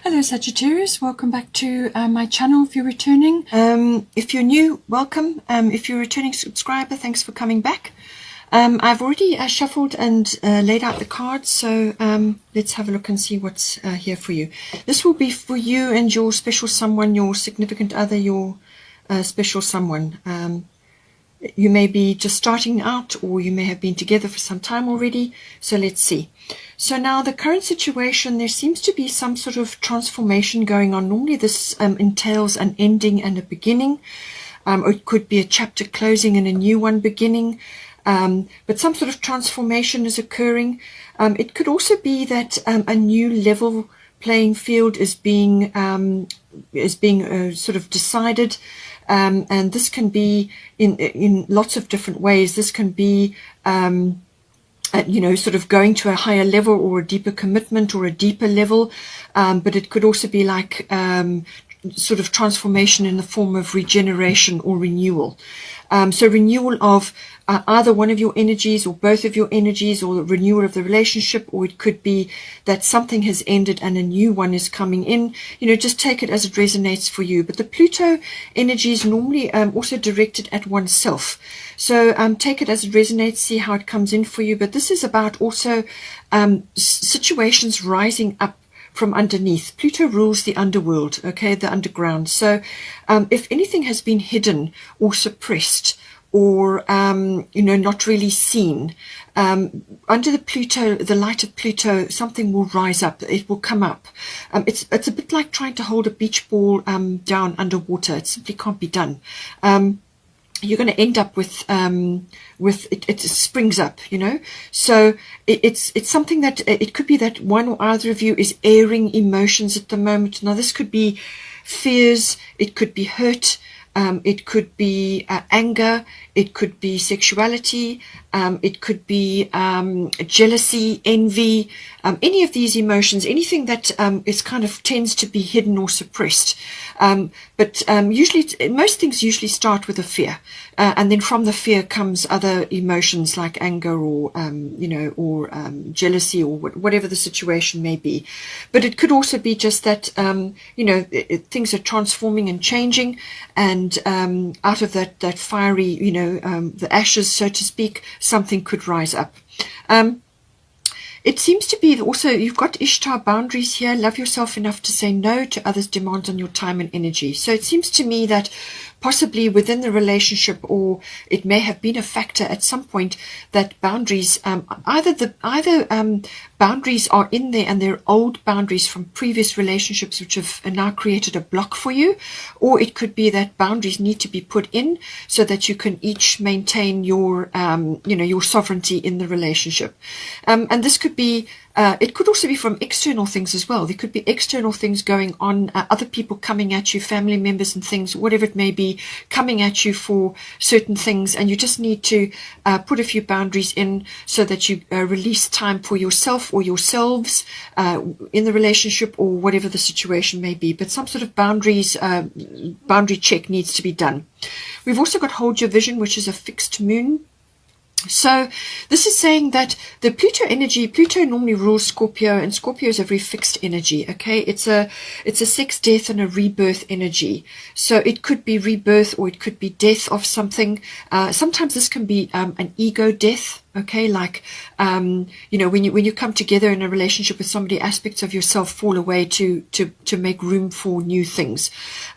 Hello Sagittarius, welcome back to my channel if you're returning. If you're new, welcome. If you're a returning subscriber, thanks for coming back. I've already shuffled and laid out the cards, so let's have a look and see what's here for you. This will be for you and your special someone, your significant other, your special someone. You may be just starting out, or you may have been together for some time already. So let's see. So now the current situation, there seems to be some sort of transformation going on. Normally this entails an ending and a beginning. Or it could be a chapter closing and a new one beginning. But some sort of transformation is occurring. It could also be that a new level playing field is being sort of decided. And this can be in lots of different ways. This can be, sort of going to a higher level or a deeper commitment or a deeper level. But it could also be like sort of transformation in the form of regeneration or renewal. So renewal of either one of your energies or both of your energies, or the renewal of the relationship, or it could be that something has ended and a new one is coming in. Just take it as it resonates for you. But the Pluto energy is normally also directed at oneself. So take it as it resonates, see how it comes in for you. But this is about also situations rising up from underneath. Pluto rules the underworld, okay, the underground. So if anything has been hidden or suppressed or not really seen, under the Pluto, the light of Pluto, something will rise up. It will come up. It's a bit like trying to hold a beach ball down underwater. It simply can't be done. You're going to end up with it springs up, so it's something that it could be that one or other of you is airing emotions at the moment. Now this could be fears, it could be hurt, it could be anger, it could be sexuality, it could be jealousy, envy, any of these emotions, anything that is kind of tends to be hidden or suppressed. But usually, most things usually start with a fear, and then from the fear comes other emotions like anger or jealousy or whatever the situation may be. But it could also be just that things are transforming and changing, and out of that fiery, the ashes, so to speak, something could rise up. It seems to be also, you've got Ishtar boundaries here. Love yourself enough to say no to others' demands on your time and energy. So it seems to me that possibly within the relationship, or it may have been a factor at some point, that boundaries, either boundaries are in there and they're old boundaries from previous relationships which have now created a block for you, or it could be that boundaries need to be put in so that you can each maintain your your sovereignty in the relationship. And this could be it could also be from external things as well. There could be external things going on, other people coming at you, family members and things, whatever it may be, coming at you for certain things, and you just need to put a few boundaries in so that you release time for yourself or yourselves in the relationship, or whatever the situation may be. But some sort of boundary check needs to be done. We've also got Hold Your Vision, which is a fixed moon. So this is saying that the Pluto energy, Pluto normally rules Scorpio, and Scorpio is a very fixed energy, okay? It's a sex, death, and a rebirth energy. So it could be rebirth, or it could be death of something. Sometimes this can be an ego death, okay? Like, when you come together in a relationship with somebody, aspects of yourself fall away to make room for new things.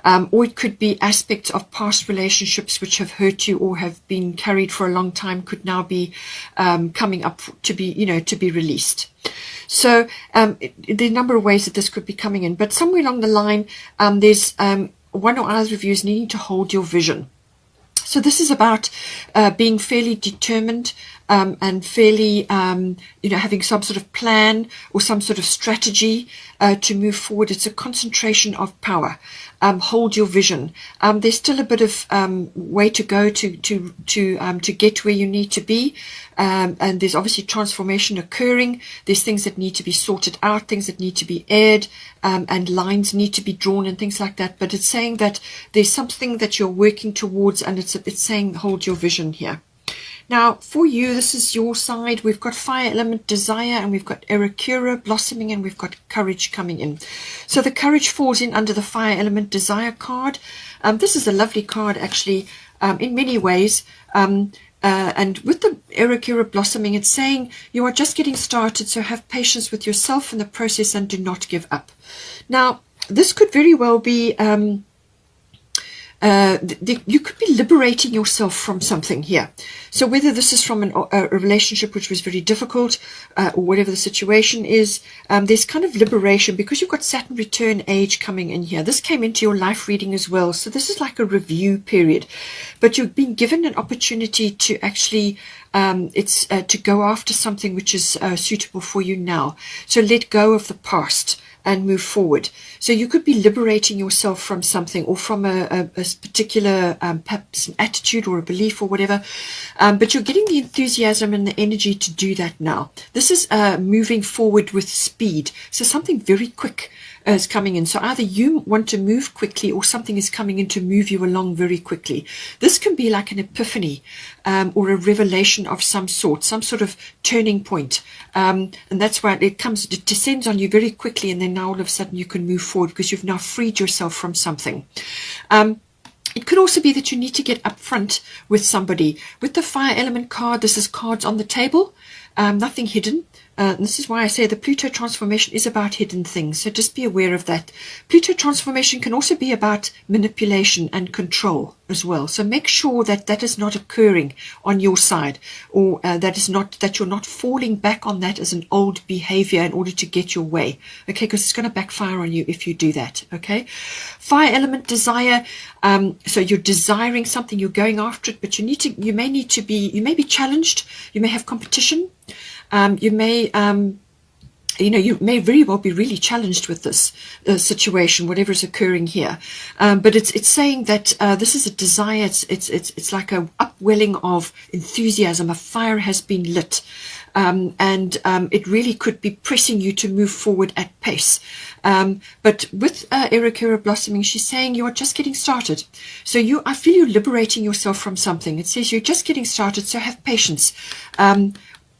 Or it could be aspects of past relationships which have hurt you or have been carried for a long time, could now be coming up to be released. So there are a number of ways that this could be coming in, but somewhere along the line, there's one or other of you is needing to hold your vision. So this is about being fairly determined and fairly, having some sort of plan or some sort of strategy to move forward. It's a concentration of power. Hold your vision. There's still a bit of way to go to get where you need to be, and there's obviously transformation occurring. There's things that need to be sorted out, things that need to be aired, and lines need to be drawn and things like that. But it's saying that there's something that you're working towards, and it's saying hold your vision here. Now, for you, this is your side. We've got fire element desire, and we've got Erakura blossoming, and we've got courage coming in. So the courage falls in under the fire element desire card. This is a lovely card, actually, in many ways. And with the Erakura blossoming, it's saying you are just getting started, so have patience with yourself in the process and do not give up. Now, this could very well be... you could be liberating yourself from something here. So whether this is from a relationship which was very difficult, or whatever the situation is, there's kind of liberation because you've got Saturn return age coming in here. This came into your life reading as well. So this is like a review period, but you've been given an opportunity to actually to go after something which is suitable for you now. So let go of the past and move forward. So you could be liberating yourself from something, or from a particular perhaps an attitude or a belief or whatever, but you're getting the enthusiasm and the energy to do that now. This is moving forward with speed, so something very quick is coming in. So either you want to move quickly, or something is coming in to move you along very quickly. This can be like an epiphany, or a revelation of some sort of turning point, and that's why it descends on you very quickly, and then now all of a sudden you can move forward because you've now freed yourself from something. It could also be that you need to get up front with somebody. With the fire element card, this is cards on the table, nothing hidden. This is why I say the Pluto transformation is about hidden things, so just be aware of that. Pluto transformation can also be about manipulation and control as well, so make sure that that is not occurring on your side, or that you're not falling back on that as an old behavior in order to get your way, okay, because it's going to backfire on you if you do that. Okay, fire element desire, so you're desiring something, you're going after it, but you may be challenged, you may have competition. You may very well be really challenged with this situation, whatever is occurring here. But it's saying that this is a desire. It's like a upwelling of enthusiasm. A fire has been lit, and it really could be pressing you to move forward at pace. But with Erakura blossoming, she's saying you are just getting started. So I feel you're liberating yourself from something. It says you're just getting started, so have patience.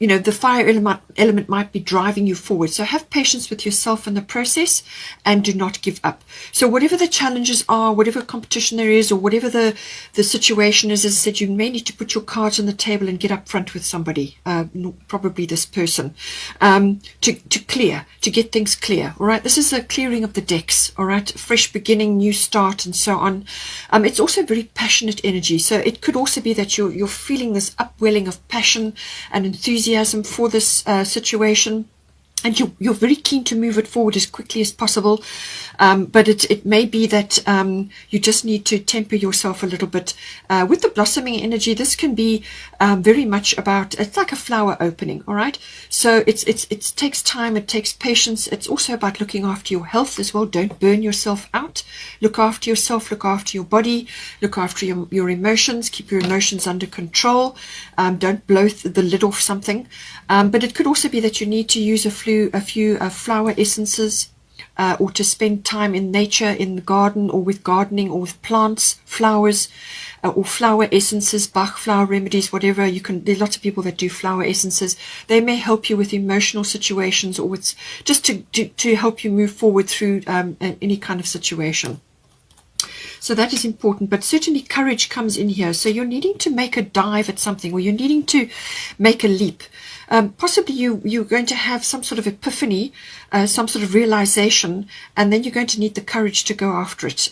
The fire element might be driving you forward. So have patience with yourself in the process and do not give up. So whatever the challenges are, whatever competition there is, or whatever the situation is, as I said, you may need to put your cards on the table and get up front with somebody, probably this person, to get things clear. All right. This is a clearing of the decks. All right. Fresh beginning, new start, and so on. It's also very passionate energy. So it could also be that you're feeling this upwelling of passion and enthusiasm for this situation, and you're very keen to move it forward as quickly as possible, but it may be that you just need to temper yourself a little bit. With the blossoming energy, this can be very much about, it's like a flower opening. All right, so it takes time, it takes patience. It's also about looking after your health as well. Don't burn yourself out. Look after yourself, look after your body, look after your emotions, keep your emotions under control. Don't blow the lid off something, but it could also be that you need to use a few flower essences, or to spend time in nature, in the garden, or with gardening, or with plants, flowers, or flower essences, Bach flower remedies, whatever. There are lots of people that do flower essences. They may help you with emotional situations, or with just to help you move forward through any kind of situation. So that is important, but certainly courage comes in here. So you're needing to make a dive at something, or you're needing to make a leap. Possibly you're going to have some sort of epiphany, some sort of realization, and then you're going to need the courage to go after it.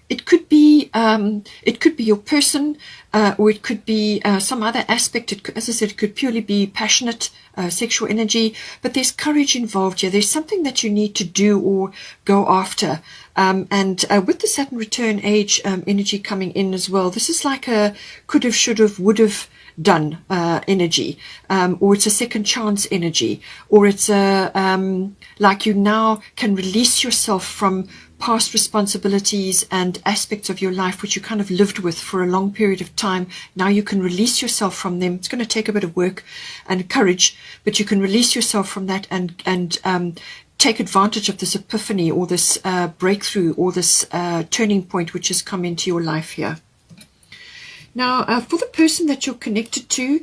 It could be your person, or it could be some other aspect. As I said, it could purely be passionate sexual energy, but there's courage involved here. There's something that you need to do or go after. And with the Saturn return age energy coming in as well, this is like a could have, should have, would have done energy, or it's a second chance energy, or it's like you now can release yourself from past responsibilities and aspects of your life which you kind of lived with for a long period of time. Now you can release yourself from them. It's going to take a bit of work and courage, but you can release yourself from that and take advantage of this epiphany, or this breakthrough, or this turning point which has come into your life here. Now, for the person that you're connected to,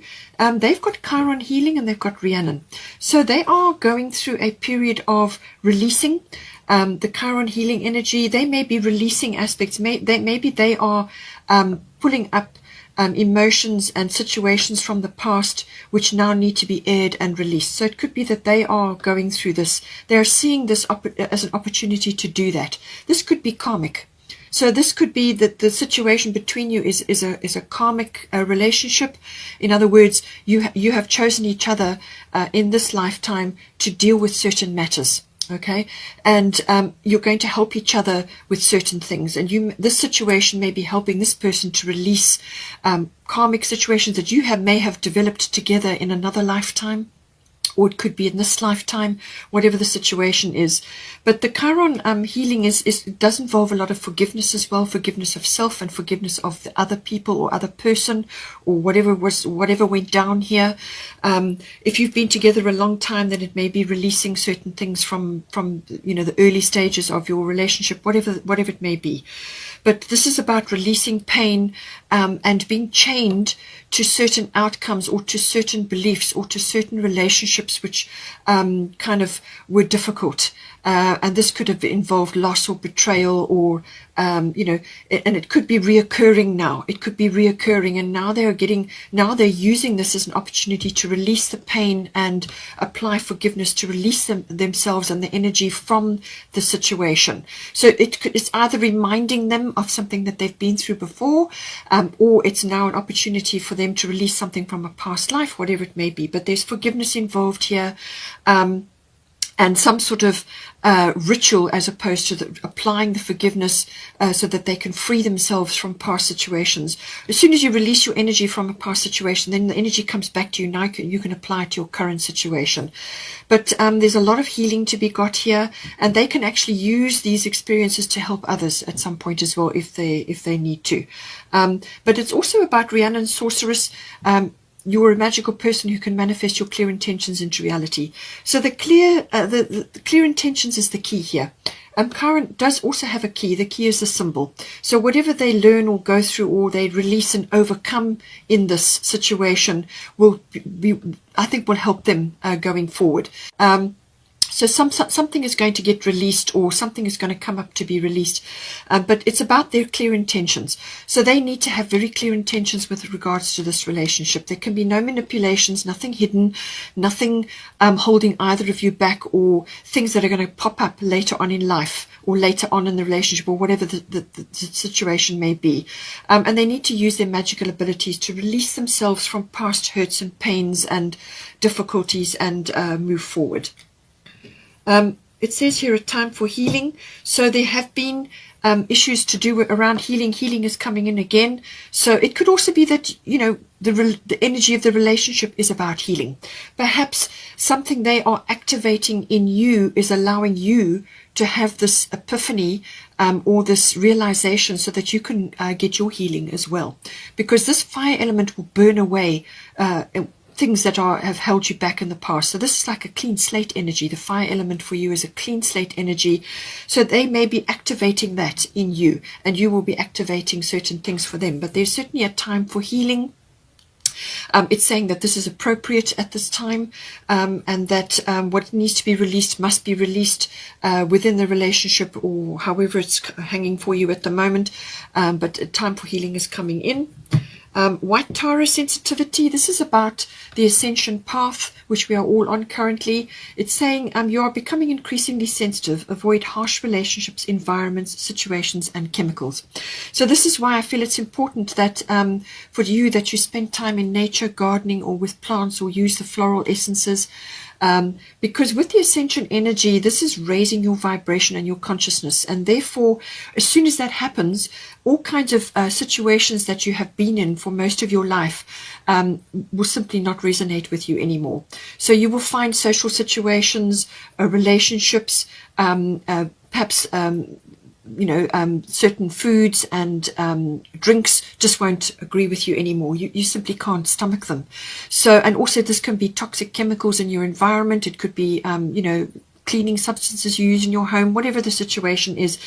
they've got Chiron healing and they've got Rhiannon. So they are going through a period of releasing the Chiron healing energy. They may be releasing aspects. Maybe they are pulling up emotions and situations from the past which now need to be aired and released. So it could be that they are going through this. They are seeing this as an opportunity to do that. This could be karmic. So this could be that the situation between you is a karmic relationship. In other words, you have chosen each other in this lifetime to deal with certain matters. Okay, and you're going to help each other with certain things, and this situation may be helping this person to release karmic situations that you may have developed together in another lifetime, or it could be in this lifetime, whatever the situation is. But the Chiron healing does involve a lot of forgiveness as well, forgiveness of self and forgiveness of the other people or other person or whatever went down here. If you've been together a long time, then it may be releasing certain things from the early stages of your relationship, whatever it may be. But this is about releasing pain and being chained to certain outcomes or to certain beliefs or to certain relationships which kind of were difficult. And this could have involved loss or betrayal or, and it could be reoccurring now. It could be reoccurring, and now they're using this as an opportunity to release the pain and apply forgiveness, to release themselves and the energy from the situation. So it's either reminding them of something that they've been through before, or it's now an opportunity for them to release something from a past life, whatever it may be. But there's forgiveness involved here. And some sort of ritual as opposed to applying the forgiveness so that they can free themselves from past situations. As soon as you release your energy from a past situation, then the energy comes back to you. Now you can apply it to your current situation. But there's a lot of healing to be got here, and they can actually use these experiences to help others at some point as well if they need to. But it's also about Rhiannon Sorceress. You're a magical person who can manifest your clear intentions into reality. So the clear intentions is the key here. Chiron does also have a key. The key is a symbol. So whatever they learn or go through or they release and overcome in this situation will help them going forward. So something is going to get released, or something is going to come up to be released. But it's about their clear intentions. So they need to have very clear intentions with regards to this relationship. There can be no manipulations, nothing hidden, nothing holding either of you back, or things that are going to pop up later on in life or later on in the relationship, or whatever the situation may be. And they need to use their magical abilities to release themselves from past hurts and pains and difficulties and move forward. It says here a time for healing. So there have been issues to do around healing. Healing is coming in again. So it could also be that, the energy of the relationship is about healing. Perhaps something they are activating in you is allowing you to have this epiphany or this realization so that you can get your healing as well. Because this fire element will burn away things that have held you back in the past. So this is like a clean slate energy. The fire element for you is a clean slate energy. So they may be activating that in you, and you will be activating certain things for them. But there's certainly a time for healing. It's saying that this is appropriate at this time, and that what needs to be released must be released within the relationship, or however it's hanging for you at the moment. But a time for healing is coming in. White Tara sensitivity. This is about the ascension path, which we are all on currently. It's saying you are becoming increasingly sensitive. Avoid harsh relationships, environments, situations, and chemicals. So this is why I feel it's important that for you that you spend time in nature, gardening, or with plants, or use the floral essences. Because with the ascension energy, this is raising your vibration and your consciousness. And therefore, as soon as that happens, all kinds of situations that you have been in for most of your life will simply not resonate with you anymore. So you will find social situations, relationships, perhaps certain foods and drinks just won't agree with you anymore. You simply can't stomach them. So, and also this can be toxic chemicals in your environment. It could be, cleaning substances you use in your home, whatever the situation is.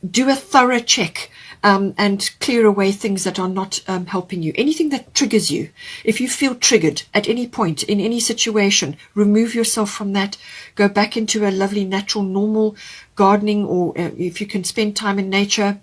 Do a thorough check and clear away things that are not helping you. Anything that triggers you. If you feel triggered at any point in any situation, remove yourself from that. Go back into a lovely, natural, normal gardening, or if you can spend time in nature,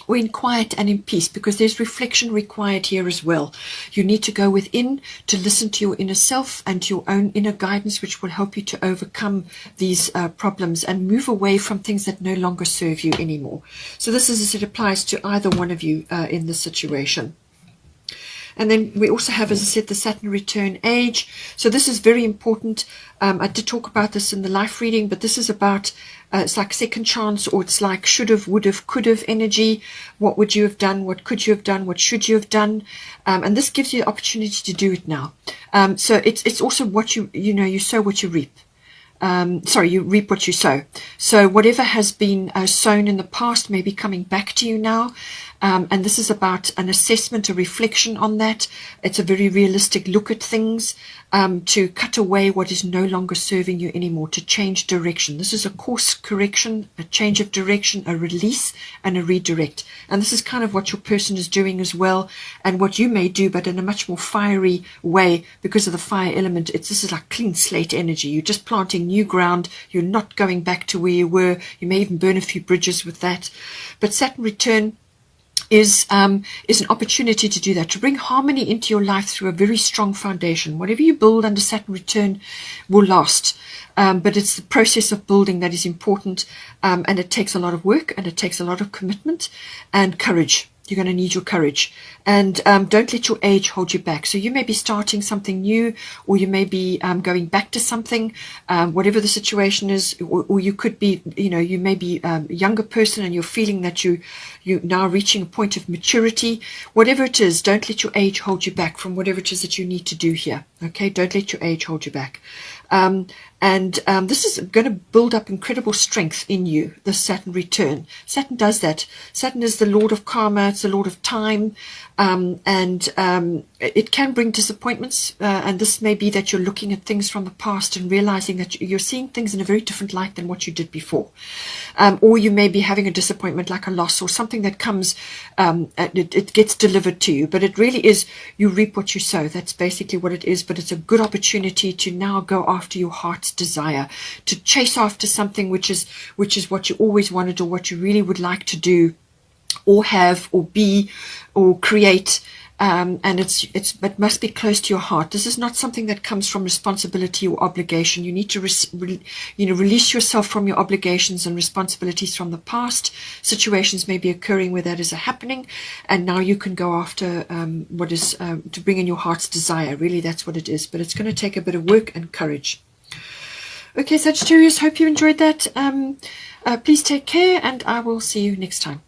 or in quiet and in peace, because there's reflection required here as well. You need to go within to listen to your inner self and to your own inner guidance, which will help you to overcome these problems and move away from things that no longer serve you anymore. So this is as it applies to either one of you in this situation. And then we also have, as I said, the Saturn return age. So this is very important. I did talk about this in the life reading, but this is about, it's like second chance, or it's like should have, would have, could have energy. What would you have done? What could you have done? What should you have done? And this gives you the opportunity to do it now. So it's also what you sow what you reap. You reap what you sow. So whatever has been sown in the past may be coming back to you now. And this is about an assessment, a reflection on that. It's a very realistic look at things, to cut away what is no longer serving you anymore, to change direction. This is a course correction, a change of direction, a release, and a redirect. And this is kind of what your person is doing as well, and what you may do, but in a much more fiery way because of the fire element. This is like clean slate energy. You're just planting new ground. You're not going back to where you were. You may even burn a few bridges with that. But Saturn return is an opportunity to do that, to bring harmony into your life through a very strong foundation. Whatever you build under Saturn return will last, but it's the process of building that is important, and it takes a lot of work, and it takes a lot of commitment and courage. You're going to need your courage, and don't let your age hold you back. So you may be starting something new, or you may be going back to something, whatever the situation is, or you could be, you may be a younger person and you're feeling that you're now reaching a point of maturity. Whatever it is, don't let your age hold you back from whatever it is that you need to do here. Okay, don't let your age hold you back. This is going to build up incredible strength in you, the Saturn return. Saturn does that. Saturn is the Lord of karma, it's the Lord of time, it can bring disappointments, and this may be that you're looking at things from the past and realizing that you're seeing things in a very different light than what you did before. Or you may be having a disappointment, like a loss or something that comes, it gets delivered to you. But it really is, you reap what you sow. That's basically what it is. But it's a good opportunity to now go after your heart's desire, to chase after something which is what you always wanted, or what you really would like to do, or have, or be, or create. And it must be close to your heart. This is not something that comes from responsibility or obligation. You need to release yourself from your obligations and responsibilities from the past. Situations may be occurring where that is happening, and now you can go after what is to bring in your heart's desire. Really, that's what it is. But it's going to take a bit of work and courage. Okay, Sagittarius, hope you enjoyed that. Please take care, and I will see you next time.